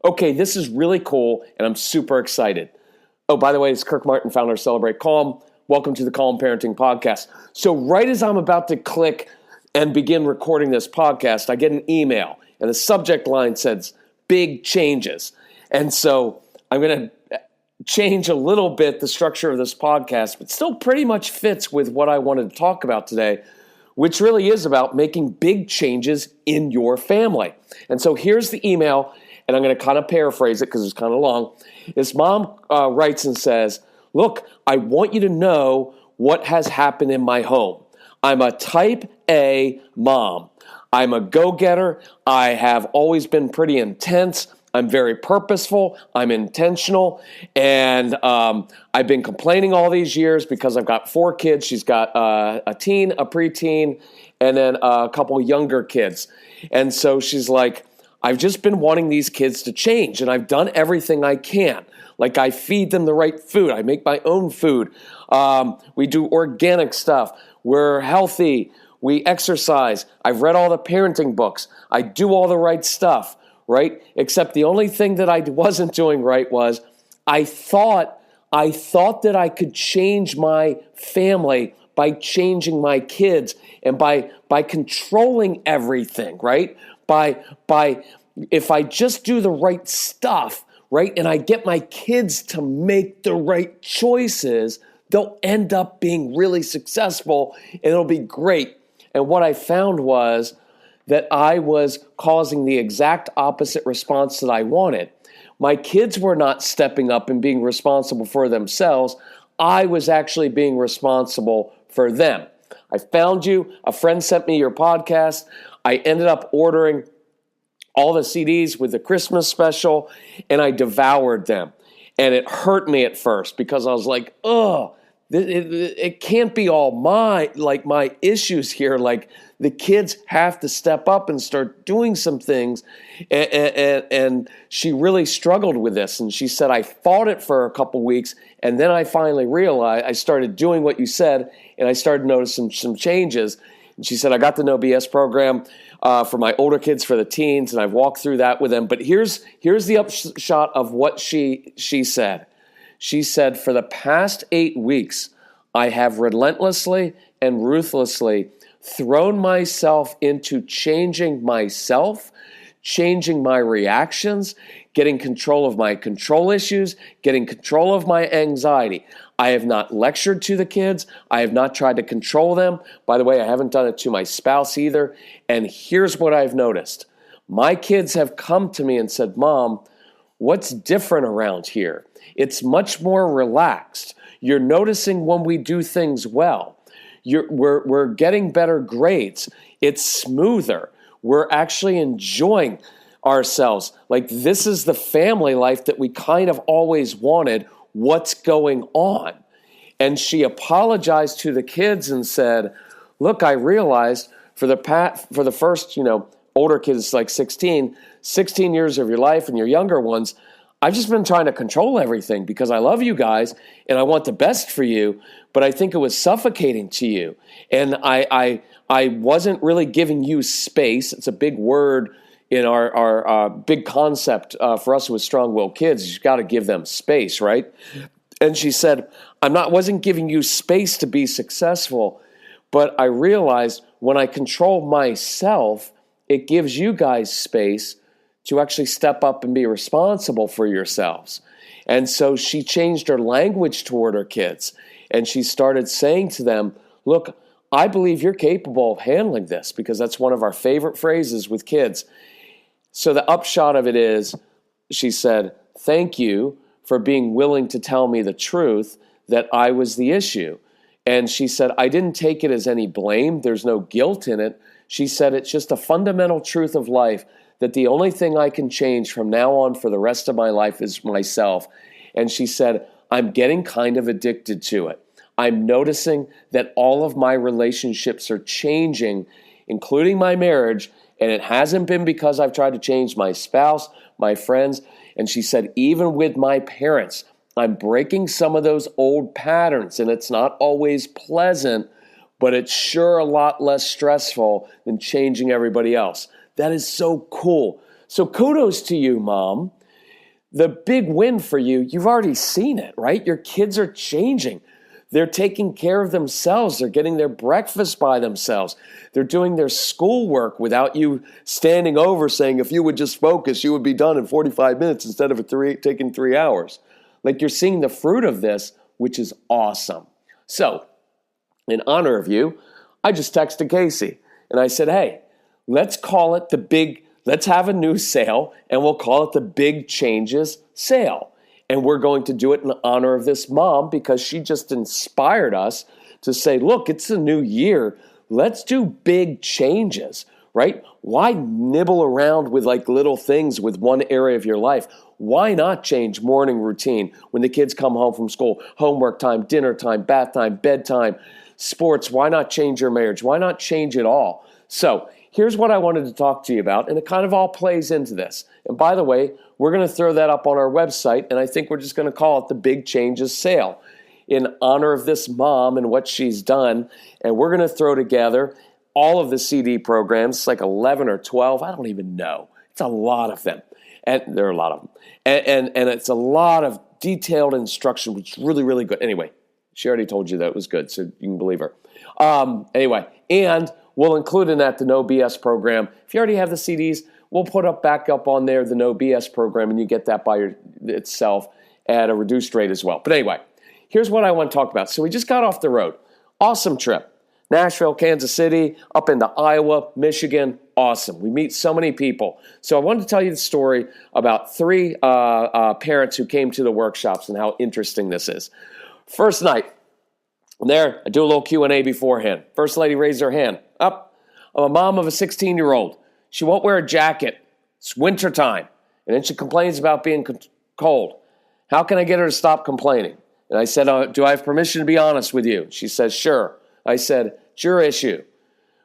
Okay, this is really cool, and I'm super excited. Oh, by the way, it's Kirk Martin, founder of Celebrate Calm. Welcome to the Calm Parenting Podcast. So right as I'm about to click and begin recording this podcast, I get an email, and the subject line says, big changes. And so I'm going to change a little bit the structure of this podcast, but still pretty much fits with what I wanted to talk about today, which really is about making big changes in your family. And so here's the email, and I'm going to kind of paraphrase it because it's kind of long. This mom writes and says, look, I want you to know what has happened in my home. I'm a type A mom. I'm a go-getter. I have always been pretty intense. I'm very purposeful. I'm intentional. And I've been complaining all these years because I've got 4 kids. She's got a teen, a preteen, and then a couple of younger kids. And so she's like, I've just been wanting these kids to change, and I've done everything I can. Like I feed them the right food. I make my own food. We do organic stuff. We're healthy. We exercise. I've read all the parenting books. I do all the right stuff. Right? Except the only thing that I wasn't doing right was I thought that I could change my family by changing my kids and by controlling everything, right? By if I just do the right stuff, right? And I get my kids to make the right choices, they'll end up being really successful and it'll be great. And what I found was that I was causing the exact opposite response that I wanted. My kids were not stepping up and being responsible for themselves. I was actually being responsible for them. I found you. A friend sent me your podcast. I ended up ordering all the CDs with the Christmas special, and I devoured them. And it hurt me at first because I was like, it can't be all my issues here. Like the kids have to step up and start doing some things. And she really struggled with this. And she said, I fought it for a couple weeks. And then I finally realized I started doing what you said. And I started noticing some changes. And she said, I got the No BS program for my older kids, for the teens. And I've walked through that with them. But here's the upshot of what she said. She said, for the past 8 weeks, I have relentlessly and ruthlessly thrown myself into changing myself, changing my reactions, getting control of my control issues, getting control of my anxiety. I have not lectured to the kids. I have not tried to control them. By the way, I haven't done it to my spouse either. And here's what I've noticed. My kids have come to me and said, Mom, what's different around here? It's much more relaxed. You're noticing when we do things well. We're getting better grades. It's smoother. We're actually enjoying ourselves. Like this is the family life that we kind of always wanted. What's going on? And she apologized to the kids and said, look, I realized for the first, older kids like 16 years of your life and your younger ones, I've just been trying to control everything because I love you guys and I want the best for you, but I think it was suffocating to you. And I wasn't really giving you space. It's a big word in our big concept for us with strong-willed kids. You've got to give them space, right? And she said, wasn't giving you space to be successful, but I realized when I control myself, it gives you guys space to actually step up and be responsible for yourselves. And so she changed her language toward her kids. And she started saying to them, look, I believe you're capable of handling this, because that's one of our favorite phrases with kids. So the upshot of it is, she said, thank you for being willing to tell me the truth that I was the issue. And she said, I didn't take it as any blame. There's no guilt in it. She said, it's just a fundamental truth of life that the only thing I can change from now on for the rest of my life is myself. And she said, I'm getting kind of addicted to it. I'm noticing that all of my relationships are changing, including my marriage, and it hasn't been because I've tried to change my spouse, my friends. And she said, even with my parents, I'm breaking some of those old patterns, and it's not always pleasant, but it's sure a lot less stressful than changing everybody else. That is so cool. So kudos to you, Mom. the big win for you, you've already seen it, right? Your kids are changing. They're taking care of themselves. They're getting their breakfast by themselves. They're doing their schoolwork without you standing over saying, if you would just focus, you would be done in 45 minutes instead of taking 3 hours. Like, you're seeing the fruit of this, which is awesome. So, in honor of you, I just texted Casey and I said, hey, let's have a new sale and we'll call it the Big Changes Sale. And we're going to do it in honor of this mom because she just inspired us to say, look, it's a new year. Let's do big changes, right? Why nibble around with like little things with one area of your life? Why not change morning routine when the kids come home from school, homework time, dinner time, bath time, bedtime, sports? Why not change your marriage? Why not change it all? So here's what I wanted to talk to you about, and it kind of all plays into this. And by the way, we're going to throw that up on our website, and I think we're just going to call it the Big Changes Sale in honor of this mom and what she's done. And we're going to throw together all of the CD programs. It's like 11 or 12. I don't even know. It's a lot of them. And there are a lot of them. And it's a lot of detailed instruction, which is really, really good. Anyway, she already told you that it was good, so you can believe her. Anyway, and we'll include in that the No BS program. If you already have the CDs, we'll put back up on there the No BS program, and you get that by itself at a reduced rate as well. But anyway, here's what I want to talk about. So we just got off the road. Awesome trip. Nashville, Kansas City, up into Iowa, Michigan. Awesome. We meet so many people. So I wanted to tell you the story about 3 parents who came to the workshops and how interesting this is. First night, there, I do a little Q&A beforehand. First lady raised her hand. Up. I'm a mom of a 16-year-old. She won't wear a jacket. It's wintertime. And then she complains about being cold. How can I get her to stop complaining? And I said, do I have permission to be honest with you? She says, sure. I said, it's your issue,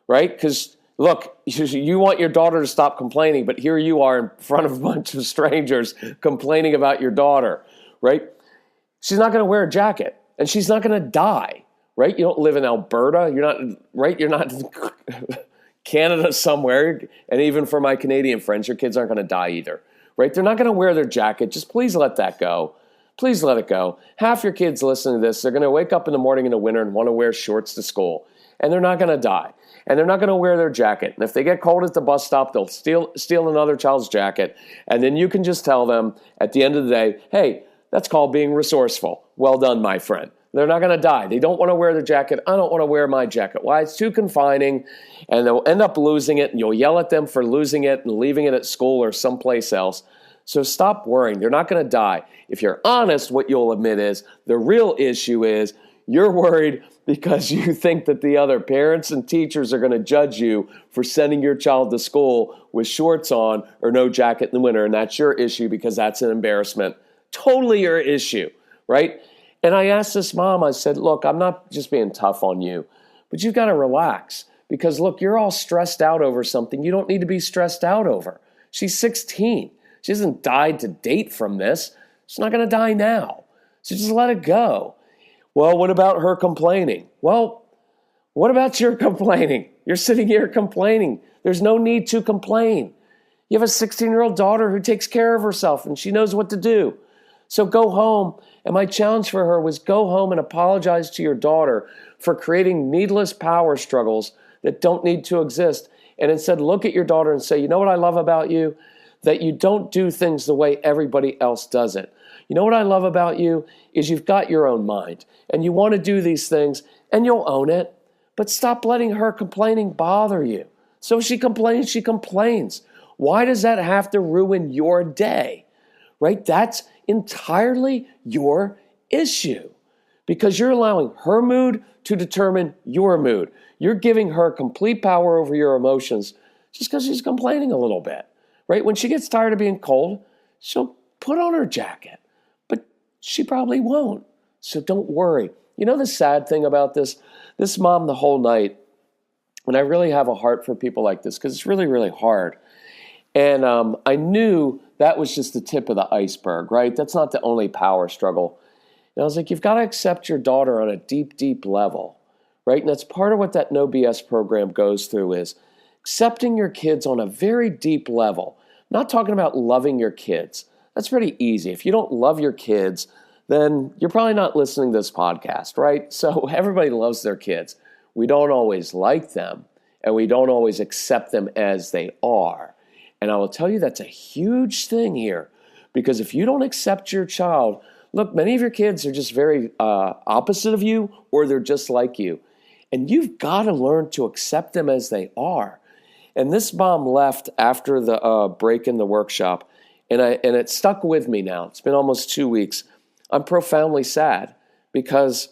right? Because, look, you want your daughter to stop complaining, but here you are in front of a bunch of strangers complaining about your daughter, right? She's not going to wear a jacket, and she's not going to die, right? You don't live in Alberta. You're not, right? You're not in Canada somewhere. And even for my Canadian friends, your kids aren't going to die either, right? They're not going to wear their jacket. Just please let that go. Please let it go. Half your kids listening to this, they're going to wake up in the morning in the winter and want to wear shorts to school. And they're not going to die. And they're not going to wear their jacket. And if they get cold at the bus stop, they'll steal another child's jacket. And then you can just tell them at the end of the day, hey, that's called being resourceful. Well done, my friend. They're not going to die. They don't want to wear their jacket. I don't want to wear my jacket. Why? It's too confining. And they'll end up losing it. And you'll yell at them for losing it and leaving it at school or someplace else. So stop worrying. They're not going to die. If you're honest, what you'll admit is the real issue is you're worried because you think that the other parents and teachers are going to judge you for sending your child to school with shorts on or no jacket in the winter. And that's your issue because that's an embarrassment. Totally your issue, right? And I asked this mom, I said, look, I'm not just being tough on you, but you've got to relax because, look, you're all stressed out over something you don't need to be stressed out over. She's 16. She hasn't died to date from this. She's not going to die now. So just let it go. Well, what about her complaining? Well, what about your complaining? You're sitting here complaining. There's no need to complain. You have a 16-year-old daughter who takes care of herself and she knows what to do. So go home. And my challenge for her was go home and apologize to your daughter for creating needless power struggles that don't need to exist. And instead look at your daughter and say, you know what I love about you? That you don't do things the way everybody else does it. You know what I love about you is you've got your own mind and you want to do these things and you'll own it, but stop letting her complaining bother you. So if she complains, she complains. Why does that have to ruin your day, right? That's entirely your issue because you're allowing her mood to determine your mood. You're giving her complete power over your emotions just because she's complaining a little bit. Right? When she gets tired of being cold, she'll put on her jacket, but she probably won't. So don't worry. You know the sad thing about this mom the whole night, and I really have a heart for people like this because it's really, really hard. And I knew that was just the tip of the iceberg, right? That's not the only power struggle. And I was like, you've got to accept your daughter on a deep, deep level, right? And that's part of what that No BS program goes through is accepting your kids on a very deep level. I'm not talking about loving your kids. That's pretty easy. If you don't love your kids, then you're probably not listening to this podcast, right? So everybody loves their kids. We don't always like them, and we don't always accept them as they are. And I will tell you that's a huge thing here, because if you don't accept your child, look, many of your kids are just very opposite of you, or they're just like you. And you've got to learn to accept them as they are. And this mom left after the break in the workshop, and it stuck with me now. It's been almost 2 weeks. I'm profoundly sad because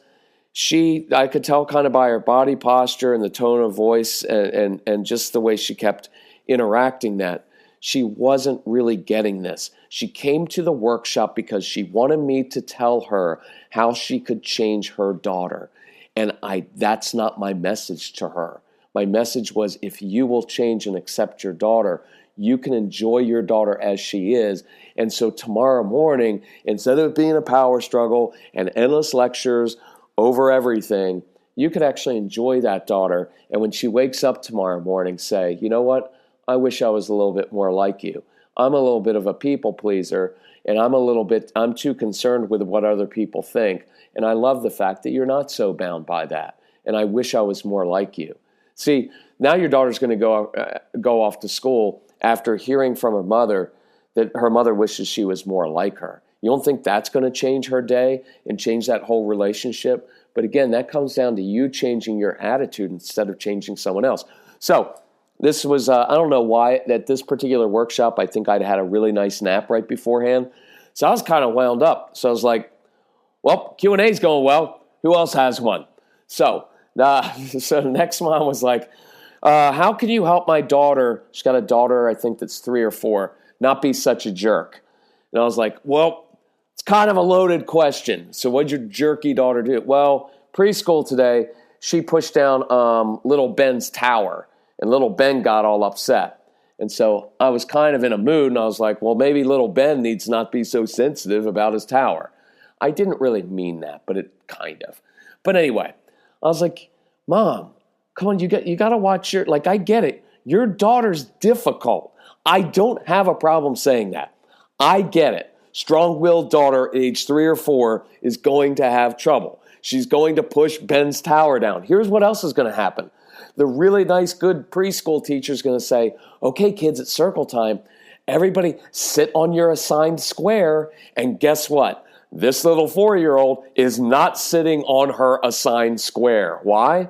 I could tell kind of by her body posture and the tone of voice and just the way she kept interacting that she wasn't really getting this. She came to the workshop because she wanted me to tell her how she could change her daughter. And that's not my message to her. My message was, if you will change and accept your daughter, you can enjoy your daughter as she is. And so tomorrow morning, instead of being a power struggle and endless lectures over everything, you could actually enjoy that daughter. And when she wakes up tomorrow morning, say, you know what? I wish I was a little bit more like you. I'm a little bit of a people pleaser, and I'm too concerned with what other people think. And I love the fact that you're not so bound by that. And I wish I was more like you. See, now your daughter's going to go off to school after hearing from her mother that her mother wishes she was more like her. You don't think that's going to change her day and change that whole relationship? But again, that comes down to you changing your attitude instead of changing someone else. So this was, I don't know why, at this particular workshop, I think I'd had a really nice nap right beforehand. So I was kind of wound up. So I was like, well, Q&A's going well. Who else has one? So the next mom was like, how can you help my daughter? She's got a daughter, I think that's 3 or 4, not be such a jerk. And I was like, well, it's kind of a loaded question. So what'd your jerky daughter do? Well, preschool today, she pushed down little Ben's tower. And little Ben got all upset. And so I was kind of in a mood, and I was like, well, maybe little Ben needs not be so sensitive about his tower. I didn't really mean that, but it kind of. But anyway, I was like, Mom, come on, you got to watch I get it. Your daughter's difficult. I don't have a problem saying that. I get it. Strong-willed daughter, age 3 or 4, is going to have trouble. She's going to push Ben's tower down. Here's what else is going to happen. The really nice, good preschool teacher is going to say, okay, kids, it's circle time. Everybody sit on your assigned square, and guess what? This little 4-year-old is not sitting on her assigned square. Why?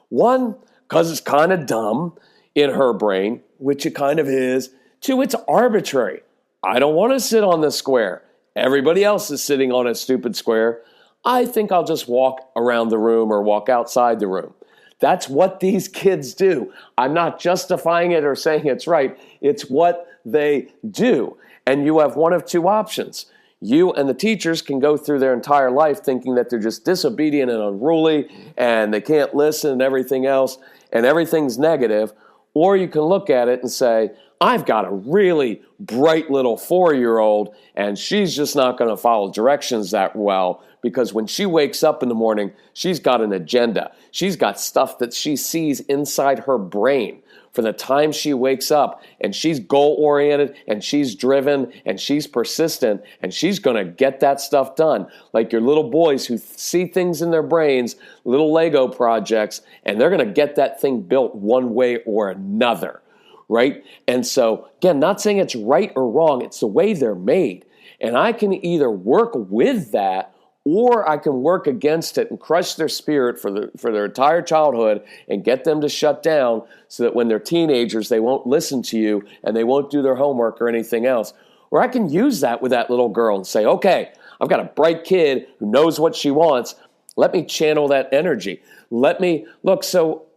1, because it's kind of dumb in her brain, which it kind of is. 2, it's arbitrary. I don't want to sit on this square. Everybody else is sitting on a stupid square. I think I'll just walk around the room or walk outside the room. That's what these kids do. I'm not justifying it or saying it's right. It's what they do. And you have one of 2 options. You and the teachers can go through their entire life thinking that they're just disobedient and unruly and they can't listen and everything else, and everything's negative. Or you can look at it and say, I've got a really bright little 4-year-old, and she's just not going to follow directions that well, because when she wakes up in the morning, she's got an agenda. She's got stuff that she sees inside her brain from the time she wakes up, and she's goal-oriented, and she's driven, and she's persistent, and she's going to get that stuff done. Like your little boys who see things in their brains, little Lego projects, and they're going to get that thing built one way or another, right? And so, again, not saying it's right or wrong, it's the way they're made. And I can either work with that, or I can work against it and crush their spirit for their entire childhood and get them to shut down so that when they're teenagers, they won't listen to you and they won't do their homework or anything else. Or I can use that with that little girl and say, okay, I've got a bright kid who knows what she wants. Let me channel that energy. Let me, look, so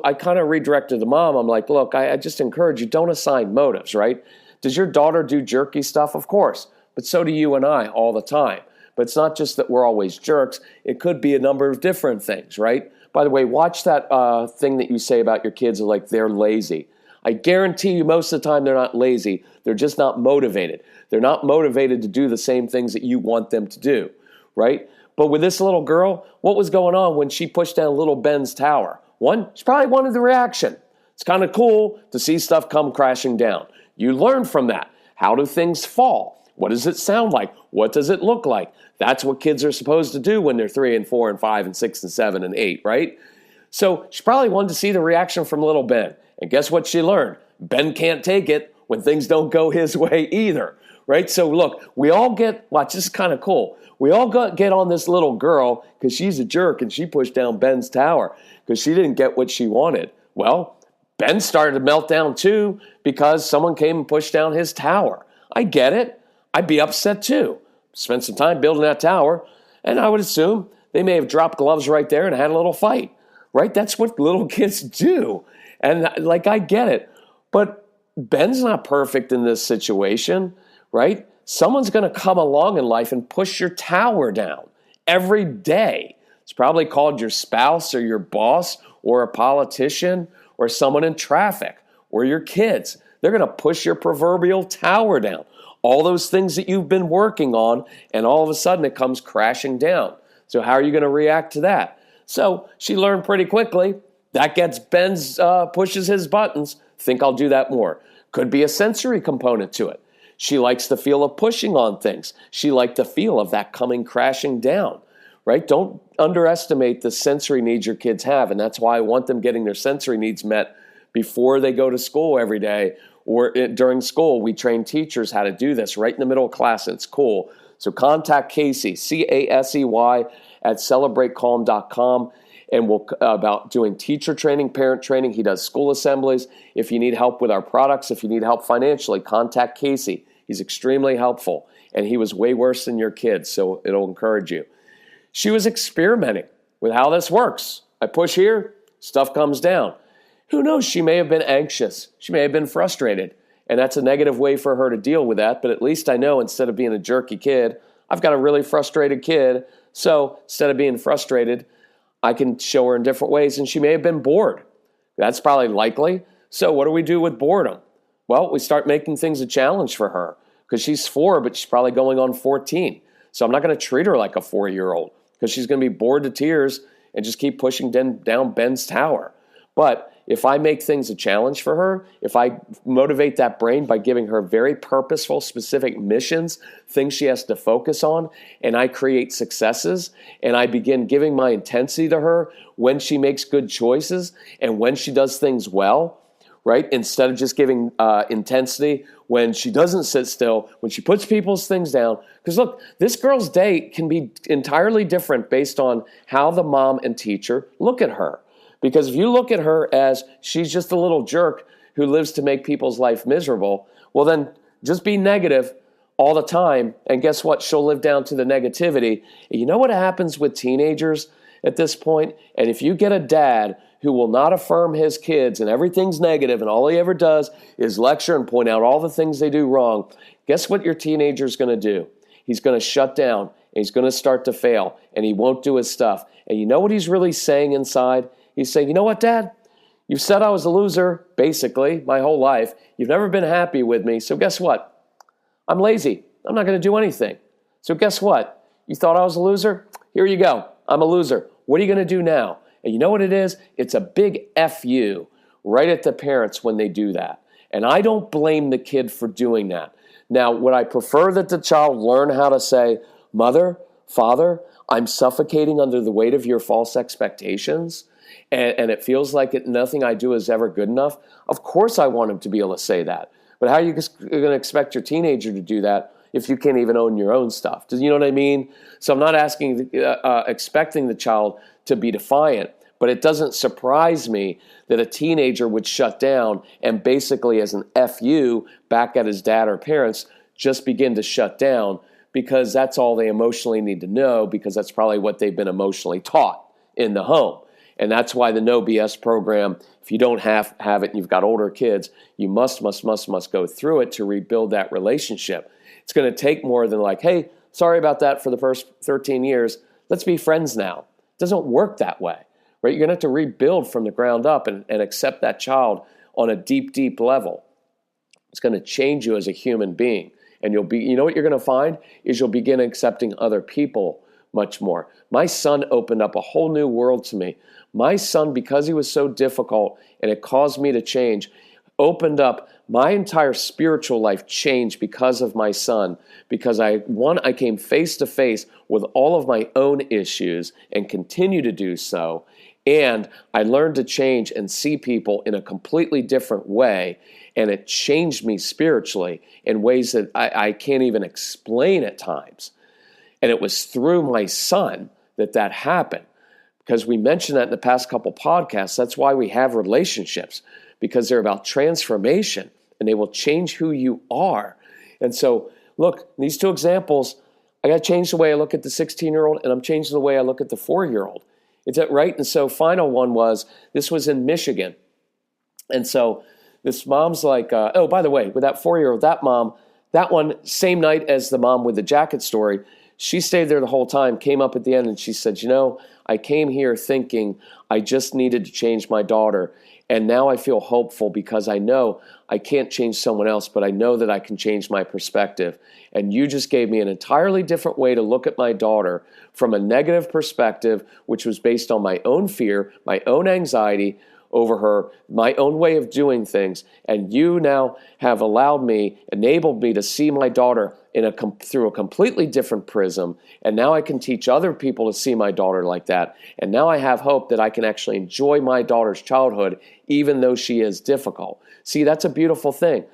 I kind of redirected the mom. I'm like, look, I just encourage you, don't assign motives, right? Does your daughter do jerky stuff? Of course. But so do you and I all the time. But it's not just that we're always jerks. It could be a number of different things, right? By the way, watch that thing that you say about your kids, like they're lazy. I guarantee you most of the time they're not lazy. They're just not motivated. They're not motivated to do the same things that you want them to do, right? But with this little girl, what was going on when she pushed down little Ben's tower? 1, she probably wanted the reaction. It's kind of cool to see stuff come crashing down. You learn from that. How do things fall? What does it sound like? What does it look like? That's what kids are supposed to do when they're 3 and 4 and 5 and 6 and 7 and 8, right? So she probably wanted to see the reaction from little Ben. And guess what she learned? Ben can't take it when things don't go his way either, right? So look, we all watch, this is kind of cool. We all get on this little girl because she's a jerk and she pushed down Ben's tower because she didn't get what she wanted. Well, Ben started to melt down too because someone came and pushed down his tower. I get it. I'd be upset too. Spent some time building that tower, and I would assume they may have dropped gloves right there and had a little fight, right? That's what little kids do. And I get it. But Ben's not perfect in this situation, right? Someone's going to come along in life and push your tower down every day. It's probably called your spouse or your boss or a politician or someone in traffic or your kids. They're going to push your proverbial tower down. All those things that you've been working on, and all of a sudden it comes crashing down. So how are you going to react to that? So she learned pretty quickly. That gets Ben's, pushes his buttons. Think I'll do that more. Could be a sensory component to it. She likes the feel of pushing on things. She liked the feel of that coming crashing down, right? Don't underestimate the sensory needs your kids have. And that's why I want them getting their sensory needs met before they go to school every day. Or during school, we train teachers how to do this right in the middle of class. It's cool. So contact Casey, Casey, at celebratecalm.com. And we'll about doing teacher training, parent training. He does school assemblies. If you need help with our products, if you need help financially, contact Casey. He's extremely helpful. And he was way worse than your kids, so it'll encourage you. She was experimenting with how this works. I push here, stuff comes down. Who knows? She may have been anxious. She may have been frustrated. And that's a negative way for her to deal with that. But at least I know instead of being a jerky kid, I've got a really frustrated kid. So instead of being frustrated, I can show her in different ways. And she may have been bored. That's probably likely. So what do we do with boredom? Well, we start making things a challenge for her because she's 4, but she's probably going on 14. So I'm not going to treat her like a 4-year-old because she's going to be bored to tears and just keep pushing down Ben's tower. But if I make things a challenge for her, if I motivate that brain by giving her very purposeful, specific missions, things she has to focus on, and I create successes, and I begin giving my intensity to her when she makes good choices and when she does things well, right? Instead of just giving intensity when she doesn't sit still, when she puts people's things down. Because look, this girl's day can be entirely different based on how the mom and teacher look at her. Because if you look at her as she's just a little jerk who lives to make people's life miserable, well then just be negative all the time, and guess what? She'll live down to the negativity. And you know what happens with teenagers at this point? And if you get a dad who will not affirm his kids and everything's negative and all he ever does is lecture and point out all the things they do wrong, guess what your teenager's going to do? He's going to shut down, and he's going to start to fail, and he won't do his stuff. And you know what he's really saying inside? He's saying, you know what, Dad? You've said I was a loser, basically, my whole life. You've never been happy with me. So guess what? I'm lazy. I'm not going to do anything. So guess what? You thought I was a loser? Here you go. I'm a loser. What are you going to do now? And you know what it is? It's a big F you right at the parents when they do that. And I don't blame the kid for doing that. Now, would I prefer that the child learn how to say, Mother, Father, I'm suffocating under the weight of your false expectations? And it feels like nothing I do is ever good enough. Of course I want him to be able to say that. But how are you going to expect your teenager to do that if you can't even own your own stuff? Do you know what I mean? So I'm not expecting the child to be defiant, but it doesn't surprise me that a teenager would shut down and basically as an FU back at his dad or parents just begin to shut down because that's all they emotionally need to know because that's probably what they've been emotionally taught in the home. And that's why the No BS program, if you don't have it and you've got older kids, you must go through it to rebuild that relationship. It's going to take more than like, hey, sorry about that for the first 13 years. Let's be friends now. It doesn't work that way, right? You're going to have to rebuild from the ground up and accept that child on a deep, deep level. It's going to change you as a human being. And you know what you're going to find is you'll begin accepting other people much more. My son opened up a whole new world to me. My son, because he was so difficult and it caused me to change, opened up. My entire spiritual life changed because of my son, because I came face to face with all of my own issues and continue to do so. And I learned to change and see people in a completely different way. And it changed me spiritually in ways that I can't even explain at times. And it was through my son that happened. Because we mentioned that in the past couple podcasts. That's why we have relationships, because they're about transformation and they will change who you are. And so, look, these two examples, I got to change the way I look at the 16-year-old and I'm changing the way I look at the 4-year-old. Is that right? And so final one was, this was in Michigan. And so this mom's like, oh, by the way, with that 4-year-old, that mom, that one, same night as the mom with the jacket story, she stayed there the whole time, came up at the end and she said, I came here thinking I just needed to change my daughter. And now I feel hopeful because I know I can't change someone else, but I know that I can change my perspective. And you just gave me an entirely different way to look at my daughter from a negative perspective, which was based on my own fear, my own anxiety over her, my own way of doing things. And you now have enabled me to see my daughter through a completely different prism. And now I can teach other people to see my daughter like that. And now I have hope that I can actually enjoy my daughter's childhood, even though she is difficult. See, that's a beautiful thing.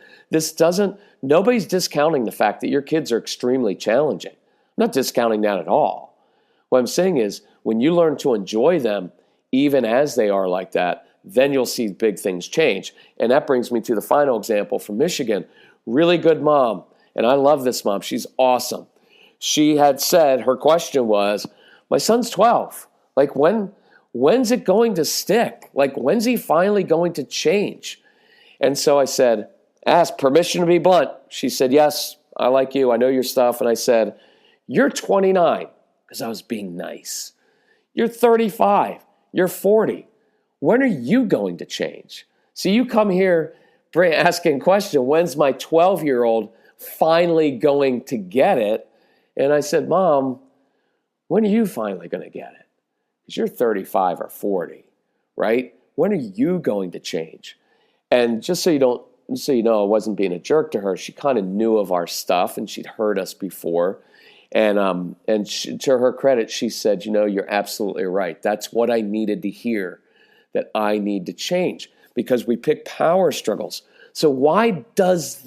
Nobody's discounting the fact that your kids are extremely challenging. I'm not discounting that at all. What I'm saying is, when you learn to enjoy them, even as they are like that, then you'll see big things change. And that brings me to the final example from Michigan. Really good mom. And I love this mom. She's awesome. She had said, her question was, my son's 12. Like, when's it going to stick? Like, when's he finally going to change? And so I said, ask permission to be blunt. She said, yes, I like you. I know your stuff. And I said, you're 29, because I was being nice. You're 35. You're 40. When are you going to change? So you come here asking question, when's my 12-year-old finally going to get it? And I said, Mom, when are you finally going to get it? Because you're 35 or 40, right? When are you going to change? And just so you know, I wasn't being a jerk to her. She kind of knew of our stuff and she'd heard us before. And to her credit, she said, you're absolutely right. That's what I needed to hear, that I need to change, because we pick power struggles. So why does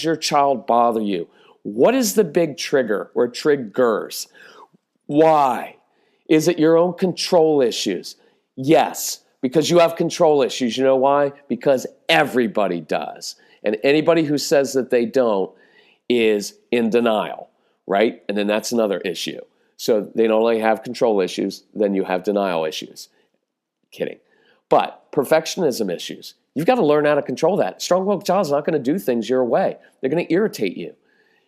your child bother you? What is the big trigger or triggers? Why? Is it your own control issues? Yes, because you have control issues. You know why? Because everybody does. And anybody who says that they don't is in denial, right? And then that's another issue. So they not only have control issues, then you have denial issues. Kidding. But perfectionism issues, you've got to learn how to control that. Strong-willed child's not going to do things your way. They're going to irritate you.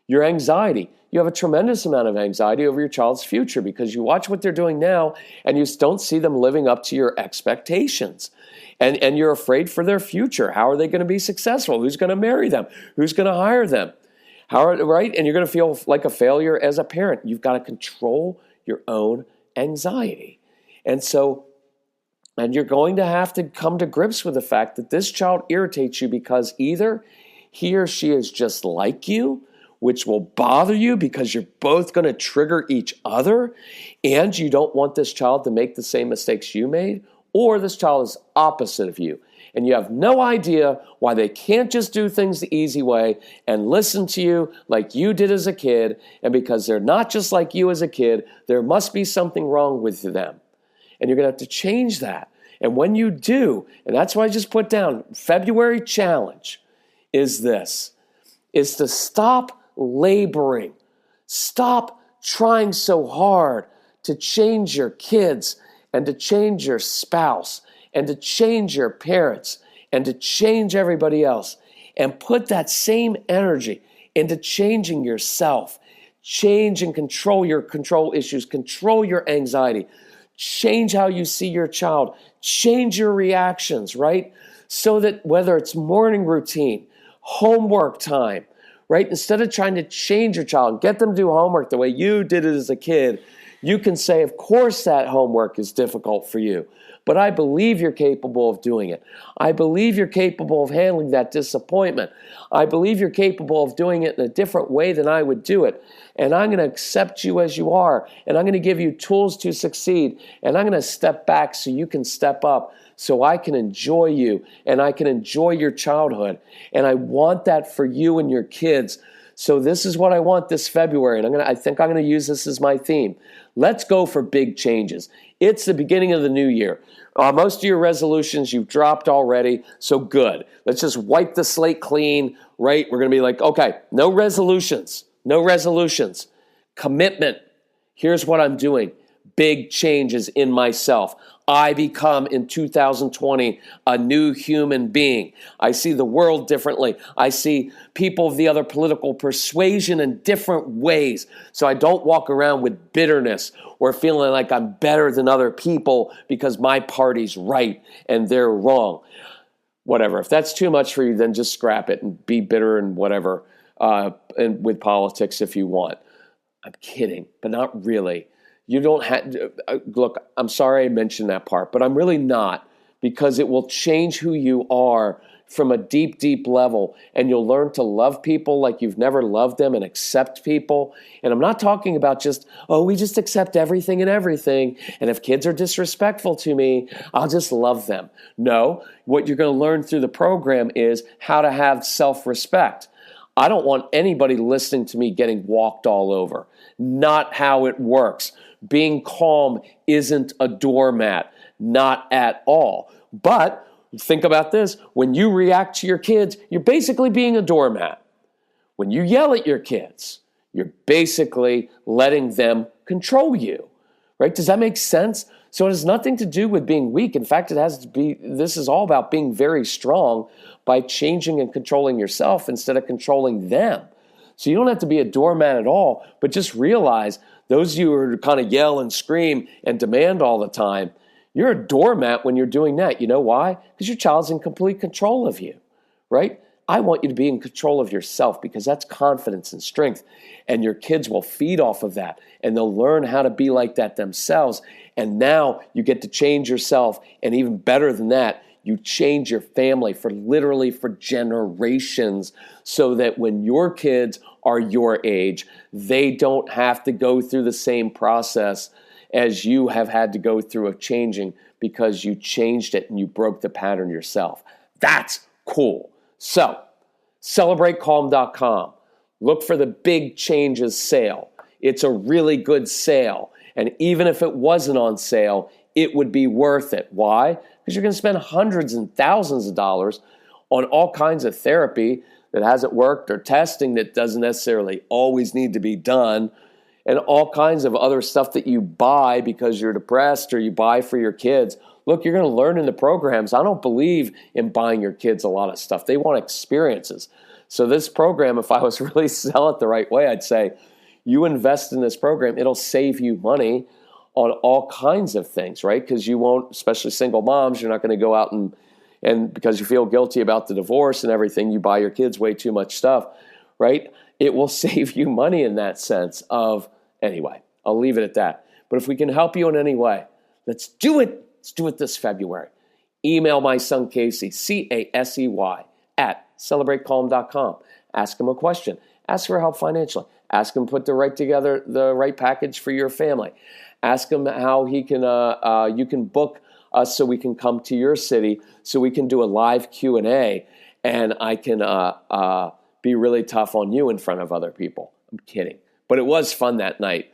Your anxiety, you have a tremendous amount of anxiety over your child's future because you watch what they're doing now and you don't see them living up to your expectations. And you're afraid for their future. How are they going to be successful? Who's going to marry them? Who's going to hire them? Right? And you're going to feel like a failure as a parent. You've got to control your own anxiety. And you're going to have to come to grips with the fact that this child irritates you because either he or she is just like you, which will bother you because you're both going to trigger each other, and you don't want this child to make the same mistakes you made, or this child is opposite of you, and you have no idea why they can't just do things the easy way and listen to you like you did as a kid, and because they're not just like you as a kid, there must be something wrong with them. And you're going to have to change that. And when you do, and that's why I just put down, February challenge is to stop laboring. Stop trying so hard to change your kids and to change your spouse and to change your parents and to change everybody else, and put that same energy into changing yourself. Change and control your control issues, control your anxiety, change how you see your child, change your reactions, right? So that whether it's morning routine, homework time, right? Instead of trying to change your child, get them to do homework the way you did it as a kid, you can say, of course that homework is difficult for you, but I believe you're capable of doing it. I believe you're capable of handling that disappointment. I believe you're capable of doing it in a different way than I would do it. And I'm going to accept you as you are. And I'm going to give you tools to succeed. And I'm going to step back so you can step up, so I can enjoy you and I can enjoy your childhood. And I want that for you and your kids. So this is what I want this February. And I think I'm going to use this as my theme. Let's go for big changes. It's the beginning of the new year. Most of your resolutions you've dropped already, so good. Let's just wipe the slate clean, right? We're going to be like, okay, no resolutions. Commitment. Here's what I'm doing. Big changes in myself. I become, in 2020, a new human being. I see the world differently. I see people of the other political persuasion in different ways. So I don't walk around with bitterness or feeling like I'm better than other people because my party's right and they're wrong. Whatever. If that's too much for you, then just scrap it and be bitter and whatever, and with politics if you want. I'm kidding, but not really. You don't have, look, I'm sorry I mentioned that part, but I'm really not, because it will change who you are from a deep, deep level, and you'll learn to love people like you've never loved them and accept people. And I'm not talking about just, we just accept everything and everything, and if kids are disrespectful to me, I'll just love them. No, what you're going to learn through the program is how to have self-respect. I don't want anybody listening to me getting walked all over. Not how it works. Being calm isn't a doormat. Not at all. But think about this. When you react to your kids, you're basically being a doormat. When you yell at your kids, you're basically letting them control you. Right? Does that make sense? So it has nothing to do with being weak. In fact, this is all about being very strong by changing and controlling yourself instead of controlling them. So you don't have to be a doormat at all, but just realize those of you who kind of yell and scream and demand all the time, you're a doormat when you're doing that. You know why? Because your child's in complete control of you, right? I want you to be in control of yourself, because that's confidence and strength. And your kids will feed off of that, and they'll learn how to be like that themselves. And now you get to change yourself, and even better than that, you change your family for generations, so that when your kids are your age, they don't have to go through the same process as you have had to go through of changing, because you changed it and you broke the pattern yourself. That's cool. So, CelebrateCalm.com. Look for the Big Changes sale. It's a really good sale. And even if it wasn't on sale, it would be worth it. Why? Because you're going to spend hundreds and thousands of dollars on all kinds of therapy that hasn't worked, or testing that doesn't necessarily always need to be done, and all kinds of other stuff that you buy because you're depressed or you buy for your kids. Look, you're going to learn in the programs. I don't believe in buying your kids a lot of stuff. They want experiences. So this program, if I was really sell it the right way, I'd say, you invest in this program, it'll save you money on all kinds of things, right? Because you won't, especially single moms, you're not going to go out and because you feel guilty about the divorce and everything, you buy your kids way too much stuff, right? It will save you money in that sense of, anyway, I'll leave it at that. But if we can help you in any way, let's do it. Let's do it this February. Email my son Casey, CASEY, at CelebrateCalm.com. Ask him a question. Ask for help financially. Ask him to put the right package for your family. Ask him how he can you can book us so we can come to your city, so we can do a live Q&A, and I can be really tough on you in front of other people. I'm kidding. But it was fun that night.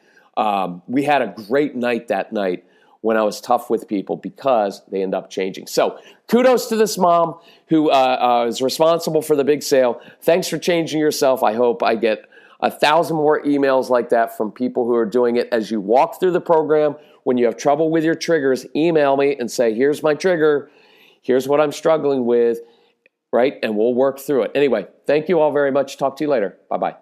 We had a great night that night when I was tough with people, because they end up changing. So kudos to this mom who is responsible for the big sale. Thanks for changing yourself. I hope I get 1,000 more emails like that from people who are doing it. As you walk through the program, when you have trouble with your triggers, email me and say, here's my trigger. Here's what I'm struggling with, right? And we'll work through it. Anyway, thank you all very much. Talk to you later. Bye-bye.